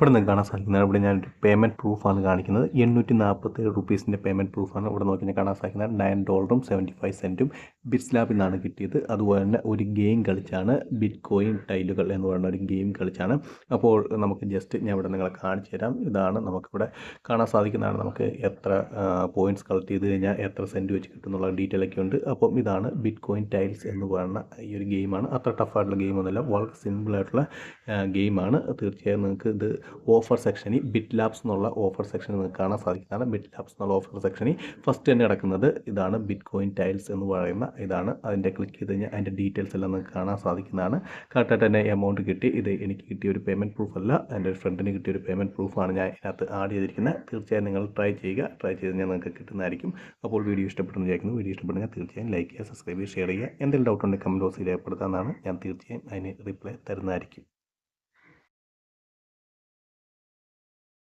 ഇവിടെ നിങ്ങൾക്ക് കാണാൻ സാധിക്കുന്നത് ഇവിടെ ഞാനൊരു പേയ്മെൻറ്റ് പ്രൂഫാണ് കാണിക്കുന്നത്. 847 റുപ്പീസിൻ്റെ പേയ്മെൻറ്റ് പ്രൂഫാണ് ഇവിടെ നോക്കി ഞാൻ കാണാൻ സാധിക്കുന്നത്. $9.75 ബിറ്റ്സ് ലാബിൽ നിന്നാണ് കിട്ടിയത്. അതുപോലെ തന്നെ ഒരു ഗെയിം കളിച്ചാണ്, ബിറ്റ് കോയിൻ ടൈലുകൾ എന്ന് പറയുന്ന ഒരു ഗെയിം കളിച്ചാണ്. അപ്പോൾ നമുക്ക് ജസ്റ്റ് ഞാൻ ഇവിടെ നിങ്ങളെ കാണിച്ചു തരാം. ഇതാണ് നമുക്കിവിടെ കാണാൻ സാധിക്കുന്നതാണ്. നമുക്ക് എത്ര പോയിൻറ്റ്സ് കളക്ട് ചെയ്ത് കഴിഞ്ഞാൽ എത്ര സെൻറ്റ് വെച്ച് കിട്ടുന്നുള്ള ഡീറ്റെയിൽ ഒക്കെ ഉണ്ട്. അപ്പം ഇതാണ് ബിറ്റ് കോയിൻ ടൈൽസ് എന്ന് പറയുന്ന ഈ ഒരു ഗെയിമാണ്. അത്ര ടഫായിട്ടുള്ള ഗെയിമൊന്നുമല്ല, വളരെ സിമ്പിളായിട്ടുള്ള ഗെയിമാണ്. തീർച്ചയായും നിങ്ങൾക്ക് ഇത് ഓഫർ സെക്ഷനിൽ ബിറ്റ് ലാബ്സ് എന്നുള്ള ഓഫർ സെക്ഷനിൽ നിങ്ങൾക്ക് കാണാൻ സാധിക്കുന്നതാണ്. ബിറ്റ് ലാബ്സ് എന്നുള്ള ഓഫർ സെക്ഷനിൽ ഫസ്റ്റ് തന്നെ കിടക്കുന്നത് ഇതാണ്, ബിറ്റ് കോയിൻ ടൈൽസ് എന്ന് പറയുന്ന ഇതാണ്. അതിൻ്റെ ക്ലിക്ക് ചെയ്ത് കഴിഞ്ഞാൽ അതിൻ്റെ ഡീറ്റെയിൽസ് എല്ലാം നിങ്ങൾക്ക് കാണാൻ സാധിക്കുന്നതാണ്. കറക്റ്റായിട്ട് തന്നെ എമൗണ്ട് കിട്ടി. ഇത് എനിക്ക് കിട്ടിയ ഒരു പേയ്മെൻറ്റ് പ്രൂഫ് അല്ല, എൻ്റെ ഒരു ഫ്രണ്ടിന് കിട്ടിയ ഒരു പേയ്മെൻറ്റ് പ്രൂഫാണ് ഞാൻ ഇതിനകത്ത് ആഡ് ചെയ്തിരിക്കുന്നത്. തീർച്ചയായും നിങ്ങൾ ട്രൈ ചെയ്യുക. ട്രൈ ചെയ്ത് കഴിഞ്ഞാൽ നിങ്ങൾക്ക് കിട്ടുന്നതായിരിക്കും. അപ്പോൾ വീഡിയോ ഇഷ്ടപ്പെട്ടെന്ന് വിചാരിക്കുന്നു. വീഡിയോ ഇഷ്ടപ്പെടുന്നെങ്കിൽ തീർച്ചയായും ലൈക്ക് ചെയ്യുക, സബ്സ്ക്രൈബ് ചെയ്യുക, ഷെയർ ചെയ്യുക. എന്തെങ്കിലും ഡൗട്ട് ഉണ്ടെങ്കിൽ കമൻറ്റ് ബോക്സിൽ രേഖപ്പെടുത്താമെന്നാണ്. ഞാൻ തീർച്ചയായും അതിന് റിപ്ലൈ തരുന്നതായിരിക്കും.